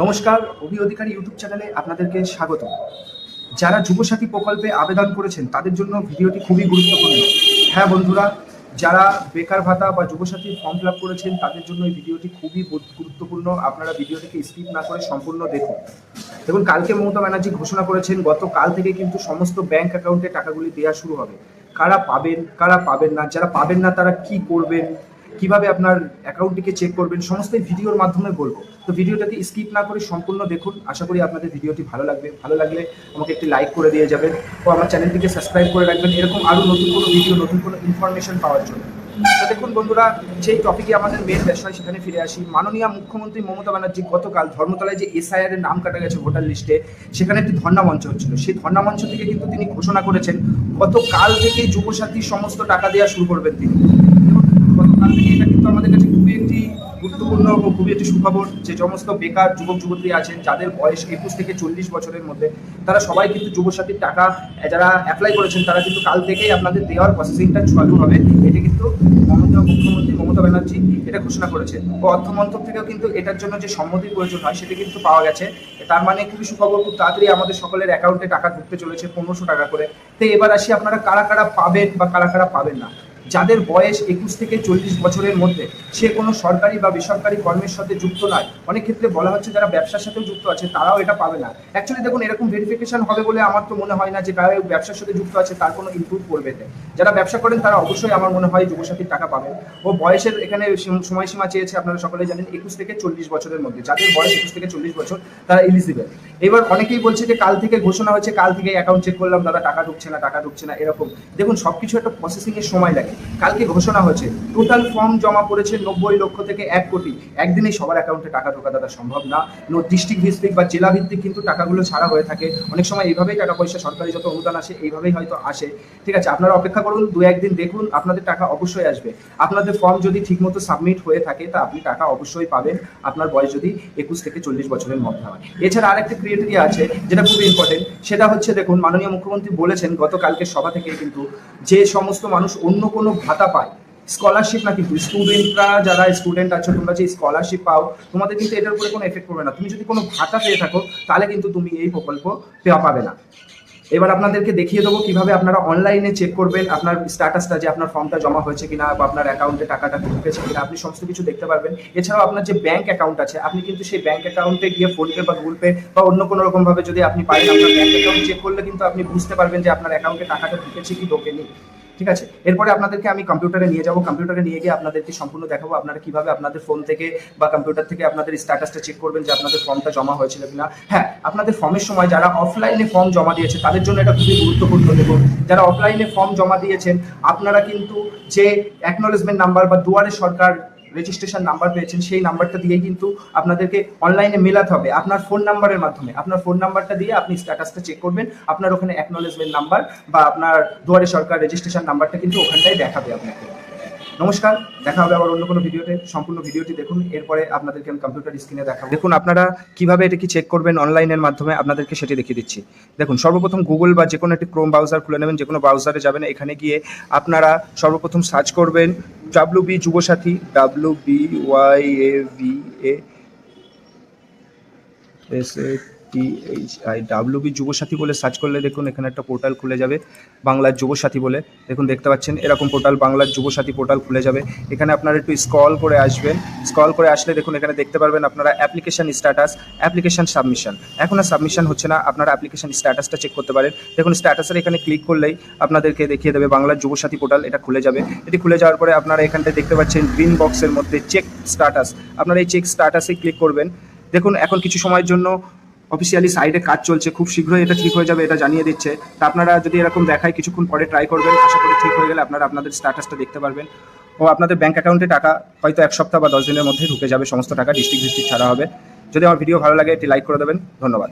নমস্কার, অভি অধিকারী ইউটিউব চ্যানেলে আপনাদেরকে স্বাগত। যারা যুবসাথী প্রকল্পে আবেদন করেছেন তাদের জন্য ভিডিওটি খুবই গুরুত্বপূর্ণ। হ্যাঁ বন্ধুরা, যারা বেকার ভাতা বা যুবসাথী ফর্ম ফিল আপ করেছেন তাদের জন্য এই ভিডিওটি খুবই গুরুত্বপূর্ণ। আপনারা ভিডিওটিকে স্কিপ না করে সম্পূর্ণ দেখুন। দেখুন, কালকে মমতা ব্যানার্জি ঘোষণা করেছেন গতকাল থেকে কিন্তু সমস্ত ব্যাংক অ্যাকাউন্টে টাকাগুলি দেওয়া শুরু হবে। কারা পাবেন, কারা পাবেন না, যারা পাবেন না তারা কি করবেন, কিভাবে আপনার অ্যাকাউন্টটিকে চেক করবেন, সমস্ত ভিডিওর মাধ্যমে বলবো। তো ভিডিওটাকে স্কিপ না করে সম্পূর্ণ দেখুন। আশা করি আপনাদের ভিডিওটি ভালো লাগবে। ভালো লাগলে আমাকে একটি লাইক করে দিয়ে যাবেন ও আমার চ্যানেলটিকে সাবস্ক্রাইব করে রাখবেন এরকম আরও নতুন কোনো ভিডিও, নতুন কোনো ইনফরমেশন পাওয়ার জন্য। তো দেখুন বন্ধুরা, যেই টপিকে আমাদের মেন বিষয় সেখানে ফিরে আসি। মাননীয় মুখ্যমন্ত্রী মমতা ব্যানার্জি গতকাল ধর্মতলায় যে এসআইআর এর নাম কাটা গেছে ভোটার লিস্টে, সেখানে একটি ধর্ণা মঞ্চ হচ্ছিল। সেই ধর্ণা মঞ্চ থেকে কিন্তু তিনি ঘোষণা করেছেন গতকাল থেকে যুবসাথীর সমস্ত টাকা দেওয়া শুরু করবেন তিনি। গতকাল থেকে এটা কিন্তু আমাদের কাছে খুবই একটি গুরুত্বপূর্ণ ও খুবই একটি সুখবর যে সমস্ত বেকার যুবক যুবতী আছেন যাদের বয়স 21 থেকে 40 বছরের মধ্যে, তারা সবাই কিন্তু যুবসাথীর টাকা যারা অ্যাপ্লাই করেছেন তারা কিন্তু কাল থেকেই আপনাদের দেওয়ার প্রসেসিংটা চালু হবে। এটা কিন্তু মুখ্যমন্ত্রী মমতা ব্যানার্জি এটা ঘোষণা করেছেন ও অর্থ মন্ত্রক থেকেও কিন্তু এটার জন্য যে সম্মতির প্রয়োজন হয় সেটা কিন্তু পাওয়া গেছে। তার মানে খুবই সুখবর, খুব তাড়াতাড়ি আমাদের সকলের অ্যাকাউন্টে টাকা ঢুকতে চলেছে 1500 টাকা করে। তো এবার আসি আপনারা কারা কারা পাবেন বা কারা কারা পাবেন না। যাদের বয়স 21 থেকে 40 বছরের মধ্যে, সে কোনো সরকারি বা বেসরকারি কর্মের সাথে যুক্ত নয়। অনেক ক্ষেত্রে বলা হচ্ছে যারা ব্যবসার সাথেও যুক্ত আছে তারাও এটা পাবে না। অ্যাকচুয়ালি দেখুন, এরকম ভেরিফিকেশন হবে বলে আমার তো মনে হয় না যে কারা ব্যবসার সাথে যুক্ত আছে তার কোনো ইনপুট করবে। যারা ব্যবসা করেন তারা অবশ্যই আমার মনে হয় যুবসাথীর টাকা পাবেন। ও বয়সের এখানে সময়সীমা চেয়েছে, আপনারা সকলে জানেন 21 থেকে 40 বছরের মধ্যে। যাদের বয়স 21 থেকে 40 বছর তারা এলিজিবল। এবার অনেকেই বলছে যে কাল থেকে ঘোষণা হচ্ছে, কাল থেকে অ্যাকাউন্ট চেক করলাম দাদা টাকা ঢুকছে না, টাকা ঢুকছে না এরকম। দেখুন, সবকিছু একটা প্রসেসিং এর সময় লাগে। কালকে ঘোষণা হয়েছে টোটাল ফর্ম জমা পড়েছে 90 লক্ষ থেকে 1 কোটি। একদিনেই সবার অ্যাকাউন্টে টাকা ঢোকা দাদা সম্ভব না। ডিস্ট্রিক্ট ভিত্তিক বা জেলা ভিত্তিক কিন্তু টাকাগুলো ছাড়া হয়ে থাকে। অনেক সময় এইভাবেই টাকা পয়সা, সরকারি যত অনুদান আসে এইভাবেই হয়তো আসে। ঠিক আছে, আপনারা অপেক্ষা করুন, 2-1 দিন দেখুন, আপনাদের টাকা অবশ্যই আসবে। আপনাদের ফর্ম যদি ঠিকমতো সাবমিট হয়ে থাকে তা আপনি টাকা অবশ্যই পাবেন, আপনার বয়স যদি 21 থেকে 40 বছরের মধ্যে হয়। এছাড়া আরেকটা ক্রাইটেরিয়া আছে যেটা খুব ইম্পর্টেন্ট, সেটা হচ্ছে দেখুন, মাননীয় মুখ্যমন্ত্রী বলেছেন গতকালকের সভা থেকে কিন্তু যে সমস্ত মানুষ অন্য কোনো ভাতা পায়, স্কলারশিপ না, কিন্তু স্টুডেন্টরা, যারা স্টুডেন্ট আছো তোমরা যে স্কলারশিপ পাও, তোমাদের কিন্তু এটার উপরে কোনো এফেক্ট পড়বে না। তুমি যদি কোনো ভাতা পেয়ে থাকো তাহলে কিন্তু তুমি এই প্রকল্প পাবে না। এবার আপনাদেরকে দেখিয়ে দেবো কিভাবে আপনারা অনলাইনে চেক করবেন আপনার স্ট্যাটাসটা, যে আপনার ফর্মটা জমা হয়েছে কিনা বা আপনার অ্যাকাউন্টে টাকাটা ঢুকেছে কিনা, আপনি সমস্ত কিছু দেখতে পারবেন। এছাড়াও আপনার যে ব্যাংক অ্যাকাউন্ট আছে, আপনি কিন্তু সেই ব্যাংক অ্যাকাউন্টে গিয়ে ফোনপে বা গুগল পে বা অন্য কোনো রকম ভাবে যদি আপনি পারেন আপনার ব্যাংক অ্যাকাউন্ট চেক করলে কিন্তু আপনি বুঝতে পারবেন যে আপনার অ্যাকাউন্টে টাকাটা ঢুকেছে কি ঢোকেনি। ঠিক আছে, এরপরে আপনাদেরকে আমি কম্পিউটারে নিয়ে যাবো। কম্পিউটারে নিয়ে গিয়ে আপনাদেরকে সম্পূর্ণ দেখাবো আপনারা কিভাবে আপনাদের ফোন থেকে বা কম্পিউটার থেকে আপনাদের স্ট্যাটাসটা চেক করবেন যে আপনাদের ফর্মটা জমা হয়েছিল কিনা। হ্যাঁ, আপনাদের ফর্মের সময় যারা অফলাইনে ফর্ম জমা দিয়েছে তাদের জন্য এটা খুবই গুরুত্বপূর্ণ। দেখুন, যারা অফলাইনে ফর্ম জমা দিয়েছেন আপনারা কিন্তু যে অ্যাকনোলেজমেন্ট নাম্বার বা দুয়ারে সরকার রেজিস্ট্রেশন নাম্বার পেয়েছেন, সেই নাম্বারটা দিয়েই কিন্তু আপনাদেরকে অনলাইনে মেলাতে হবে আপনার ফোন নাম্বারের মাধ্যমে। আপনার ফোন নাম্বারটা দিয়ে আপনি স্ট্যাটাসটা চেক করবেন, আপনার ওখানে অ্যাকনোলেজমেন্ট নাম্বার বা আপনার দুয়ারে সরকার রেজিস্ট্রেশন নাম্বারটা কিন্তু ওখানটাই দেখাবে আপনাকে। নমস্কার, দেখা হবে আবার অন্য কোনো ভিডিওতে। সম্পূর্ণ ভিডিওটি দেখুন, এরপরে আপনাদেরকে আমি কম্পিউটার স্ক্রিনে দেখাবো। দেখুন, আপনারা কিভাবে এটা কি চেক করবেন অনলাইনের মাধ্যমে আপনাদেরকে সেটি দেখিয়ে দিচ্ছি। দেখুন, সর্বপ্রথম গুগল বা যে কোনো একটি ক্রোম ব্রাউজার খুলে নেবেন, যে কোনো ব্রাউজারে যাবেন, এখানে গিয়ে আপনারা সর্বপ্রথম সার্চ করবেন WB Yuvasathi, WBYAVASATHI WB Yuvasathi বলে সার্চ করলে দেখুন এখানে একটা পোর্টাল খুলে যাবে বাংলার যুবসাথী বলে। দেখুন, দেখতে পাচ্ছেন এরকম পোর্টাল, বাংলার যুবসাথী পোর্টাল খুলে যাবে। এখানে আপনারা একটু স্ক্রল করে আসবেন। স্ক্রল করে আসলে দেখুন এখানে দেখতে পারবেন আপনারা অ্যাপ্লিকেশন স্ট্যাটাস, অ্যাপ্লিকেশন সাবমিশন। এখন আর সাবমিশন হচ্ছে না, আপনারা অ্যাপ্লিকেশন স্ট্যাটাসটা চেক করতে পারেন। দেখুন, স্ট্যাটাসের এখানে ক্লিক করলেই আপনাদেরকে দেখিয়ে দেবে বাংলার যুবসাথী পোর্টাল, এটা খুলে যাবে। এটি খুলে যাওয়ার পরে আপনারা এখানটায় দেখতে পাচ্ছেন গ্রিন বক্সের মধ্যে চেক স্ট্যাটাস, আপনারা এই চেক স্ট্যাটাসে ক্লিক করবেন। দেখুন, এখন কিছু সময়ের জন্য অফিসিয়ালি সাইডে কাজ চলছে, খুব শীঘ্রই এটা ঠিক হয়ে যাবে, এটা জানিয়ে দিচ্ছে। তা আপনারা যদি এরকম দেখায় কিছুক্ষণ পরে ট্রাই করবেন, আশা করি ঠিক হয়ে গেলে আপনারা আপনাদের স্ট্যাটাসটা দেখতে পারবেন ও আপনাদের ব্যাংক অ্যাকাউন্টে টাকা হয়তো 1 সপ্তাহ বা 10 দিনের মধ্যে ঢুকে যাবে, সমস্ত টাকা ডিস্ট্রিক্ট ছাড়া হবে। যদি আমার ভিডিও ভালো লাগে একটি লাইক করে দেবেন। ধন্যবাদ।